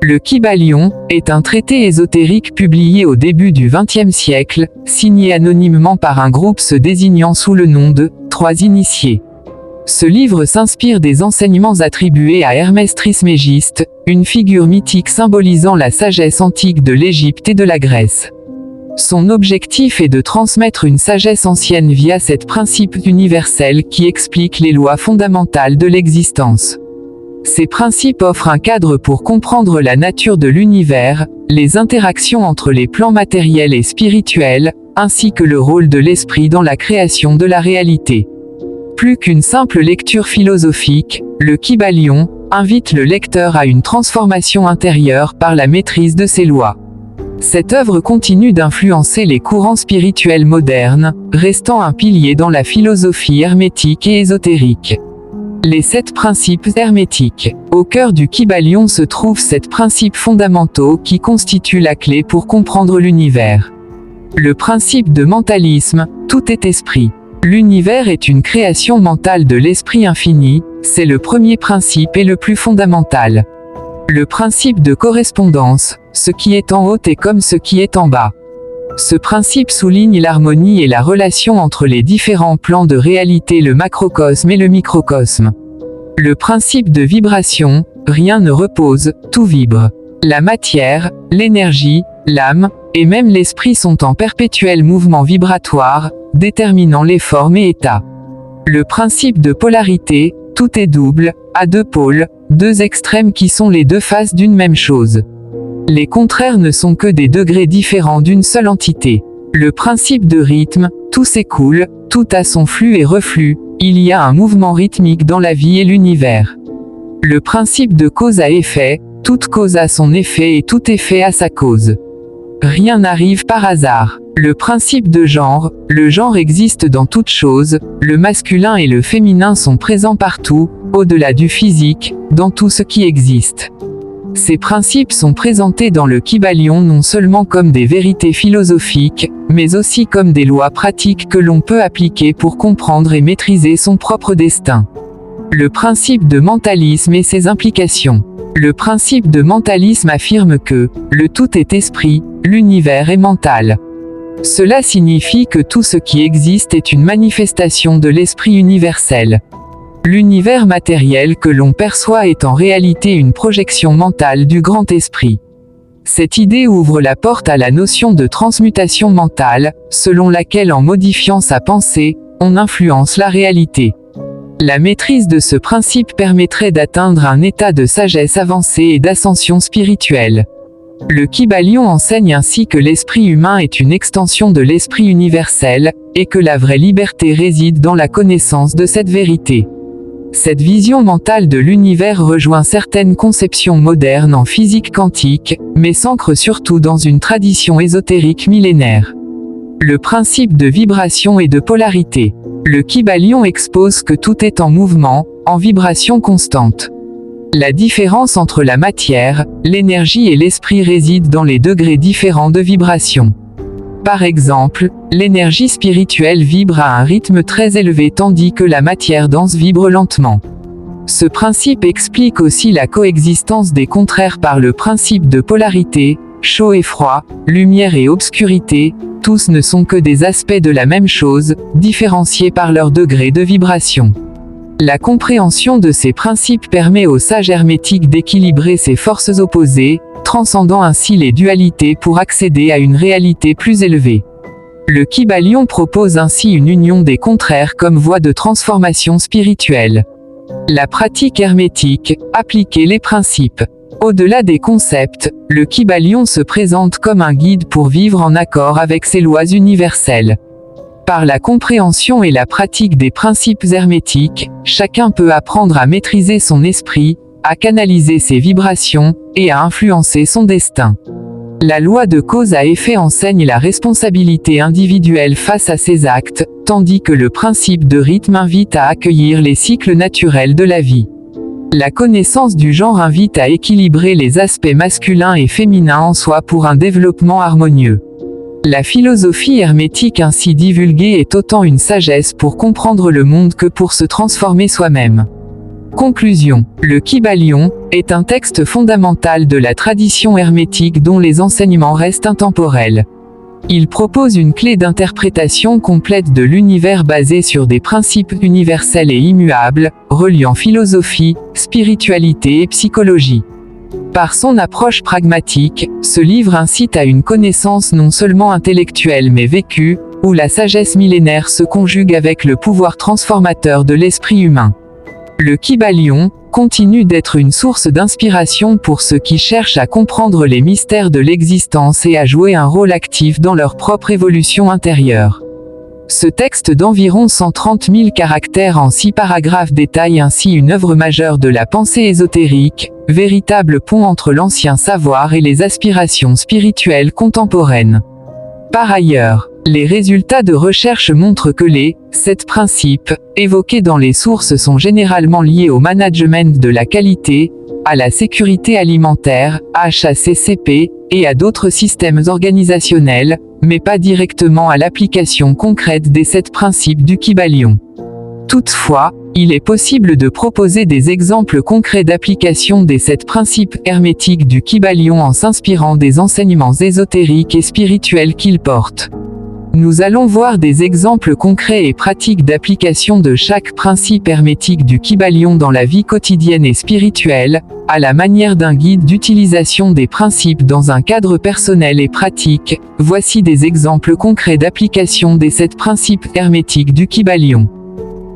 Le Kybalion est un traité ésotérique publié au début du XXe siècle, signé anonymement par un groupe se désignant sous le nom de « Trois Initiés ». Ce livre s'inspire des enseignements attribués à Hermès Trismégiste, une figure mythique symbolisant la sagesse antique de l'Égypte et de la Grèce. Son objectif est de transmettre une sagesse ancienne via cet principe universel qui explique les lois fondamentales de l'existence. Ces principes offrent un cadre pour comprendre la nature de l'univers, les interactions entre les plans matériels et spirituels, ainsi que le rôle de l'esprit dans la création de la réalité. Plus qu'une simple lecture philosophique, le Kybalion invite le lecteur à une transformation intérieure par la maîtrise de ses lois. Cette œuvre continue d'influencer les courants spirituels modernes, restant un pilier dans la philosophie hermétique et ésotérique. Les 7 principes hermétiques. Au cœur du Kybalion se trouvent 7 principes fondamentaux qui constituent la clé pour comprendre l'univers. Le principe de mentalisme, tout est esprit. L'univers est une création mentale de l'esprit infini, c'est le premier principe et le plus fondamental. Le principe de correspondance, ce qui est en haut est comme ce qui est en bas. Ce principe souligne l'harmonie et la relation entre les différents plans de réalité, le macrocosme et le microcosme. Le principe de vibration, rien ne repose, tout vibre. La matière, l'énergie, l'âme, et même l'esprit sont en perpétuel mouvement vibratoire, déterminant les formes et états. Le principe de polarité, tout est double, à 2 pôles, 2 extrêmes qui sont les 2 faces d'une même chose. Les contraires ne sont que des degrés différents d'une seule entité. Le principe de rythme, tout s'écoule, tout a son flux et reflux, il y a un mouvement rythmique dans la vie et l'univers. Le principe de cause à effet, toute cause a son effet et tout effet a sa cause. Rien n'arrive par hasard. Le principe de genre, le genre existe dans toute chose, le masculin et le féminin sont présents partout, au-delà du physique, dans tout ce qui existe. Ces principes sont présentés dans le Kybalion non seulement comme des vérités philosophiques, mais aussi comme des lois pratiques que l'on peut appliquer pour comprendre et maîtriser son propre destin. Le principe de mentalisme et ses implications. Le principe de mentalisme affirme que le tout est esprit, l'univers est mental. Cela signifie que tout ce qui existe est une manifestation de l'esprit universel. L'univers matériel que l'on perçoit est en réalité une projection mentale du grand esprit. Cette idée ouvre la porte à la notion de transmutation mentale, selon laquelle en modifiant sa pensée, on influence la réalité. La maîtrise de ce principe permettrait d'atteindre un état de sagesse avancée et d'ascension spirituelle. Le Kybalion enseigne ainsi que l'esprit humain est une extension de l'esprit universel, et que la vraie liberté réside dans la connaissance de cette vérité. Cette vision mentale de l'univers rejoint certaines conceptions modernes en physique quantique, mais s'ancre surtout dans une tradition ésotérique millénaire. Le principe de vibration et de polarité. Le Kybalion expose que tout est en mouvement, en vibration constante. La différence entre la matière, l'énergie et l'esprit réside dans les degrés différents de vibration. Par exemple, l'énergie spirituelle vibre à un rythme très élevé tandis que la matière dense vibre lentement. Ce principe explique aussi la coexistence des contraires par le principe de polarité, chaud et froid, lumière et obscurité, tous ne sont que des aspects de la même chose, différenciés par leur degré de vibration. La compréhension de ces principes permet au sage hermétique d'équilibrer ces forces opposées, transcendant ainsi les dualités pour accéder à une réalité plus élevée. Le Kybalion propose ainsi une union des contraires comme voie de transformation spirituelle. La pratique hermétique, appliquer les principes. Au-delà des concepts, le Kybalion se présente comme un guide pour vivre en accord avec ses lois universelles. Par la compréhension et la pratique des principes hermétiques, chacun peut apprendre à maîtriser son esprit, à canaliser ses vibrations, et à influencer son destin. La loi de cause à effet enseigne la responsabilité individuelle face à ses actes, tandis que le principe de rythme invite à accueillir les cycles naturels de la vie. La connaissance du genre invite à équilibrer les aspects masculins et féminins en soi pour un développement harmonieux. La philosophie hermétique ainsi divulguée est autant une sagesse pour comprendre le monde que pour se transformer soi-même. Conclusion. Le Kybalion est un texte fondamental de la tradition hermétique dont les enseignements restent intemporels. Il propose une clé d'interprétation complète de l'univers basée sur des principes universels et immuables, reliant philosophie, spiritualité et psychologie. Par son approche pragmatique, ce livre incite à une connaissance non seulement intellectuelle mais vécue, où la sagesse millénaire se conjugue avec le pouvoir transformateur de l'esprit humain. Le Kybalion continue d'être une source d'inspiration pour ceux qui cherchent à comprendre les mystères de l'existence et à jouer un rôle actif dans leur propre évolution intérieure. Ce texte d'environ 130 000 caractères en 6 paragraphes détaille ainsi une œuvre majeure de la pensée ésotérique, véritable pont entre l'ancien savoir et les aspirations spirituelles contemporaines. Par ailleurs, les résultats de recherche montrent que les 7 principes évoqués dans les sources sont généralement liés au management de la qualité, à la sécurité alimentaire, HACCP, et à d'autres systèmes organisationnels, mais pas directement à l'application concrète des 7 principes du Kybalion. Toutefois, il est possible de proposer des exemples concrets d'application des 7 principes hermétiques du Kybalion en s'inspirant des enseignements ésotériques et spirituels qu'il porte. Nous allons voir des exemples concrets et pratiques d'application de chaque principe hermétique du Kybalion dans la vie quotidienne et spirituelle, à la manière d'un guide d'utilisation des principes dans un cadre personnel et pratique. Voici des exemples concrets d'application des 7 principes hermétiques du Kybalion.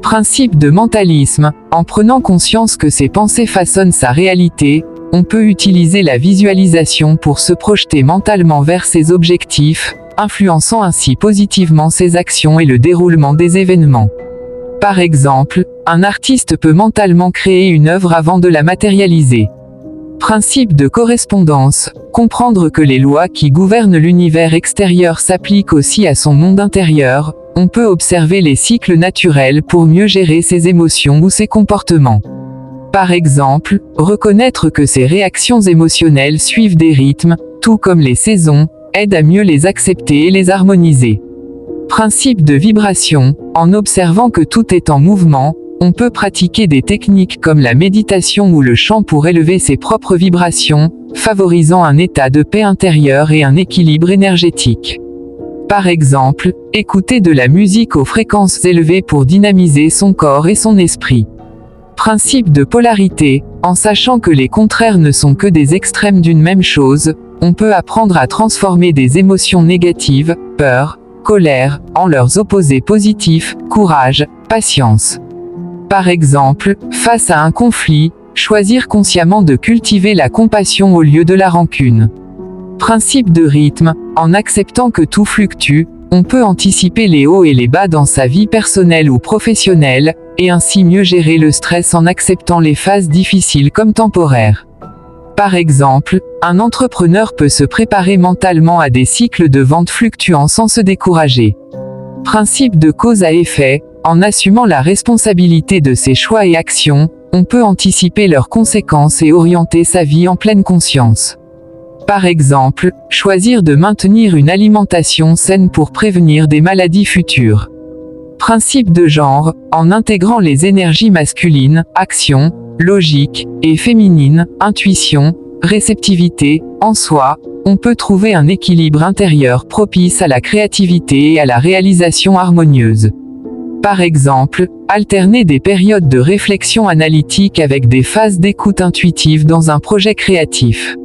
Principe de mentalisme. En prenant conscience que ses pensées façonnent sa réalité, on peut utiliser la visualisation pour se projeter mentalement vers ses objectifs, influençant ainsi positivement ses actions et le déroulement des événements. Par exemple, un artiste peut mentalement créer une œuvre avant de la matérialiser. Principe de correspondance. Comprendre que les lois qui gouvernent l'univers extérieur s'appliquent aussi à son monde intérieur. On peut observer les cycles naturels pour mieux gérer ses émotions ou ses comportements. Par exemple, reconnaître que ses réactions émotionnelles suivent des rythmes, tout comme les saisons, aide à mieux les accepter et les harmoniser. Principe de vibration. En observant que tout est en mouvement, on peut pratiquer des techniques comme la méditation ou le chant pour élever ses propres vibrations, favorisant un état de paix intérieure et un équilibre énergétique. Par exemple, écouter de la musique aux fréquences élevées pour dynamiser son corps et son esprit. Principe de polarité. En sachant que les contraires ne sont que des extrêmes d'une même chose, on peut apprendre à transformer des émotions négatives, peur, colère, en leurs opposés positifs, courage, patience. Par exemple, face à un conflit, choisir consciemment de cultiver la compassion au lieu de la rancune. Principe de rythme. En acceptant que tout fluctue, on peut anticiper les hauts et les bas dans sa vie personnelle ou professionnelle, et ainsi mieux gérer le stress en acceptant les phases difficiles comme temporaires. Par exemple, un entrepreneur peut se préparer mentalement à des cycles de vente fluctuants sans se décourager. Principe de cause à effet. En assumant la responsabilité de ses choix et actions, on peut anticiper leurs conséquences et orienter sa vie en pleine conscience. Par exemple, choisir de maintenir une alimentation saine pour prévenir des maladies futures. Principe de genre. En intégrant les énergies masculines, action, logique, et féminine, intuition, réceptivité, en soi, on peut trouver un équilibre intérieur propice à la créativité et à la réalisation harmonieuse. Par exemple, alterner des périodes de réflexion analytique avec des phases d'écoute intuitive dans un projet créatif.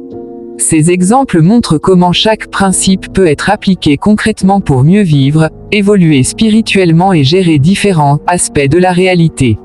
Ces exemples montrent comment chaque principe peut être appliqué concrètement pour mieux vivre, évoluer spirituellement et gérer différents aspects de la réalité.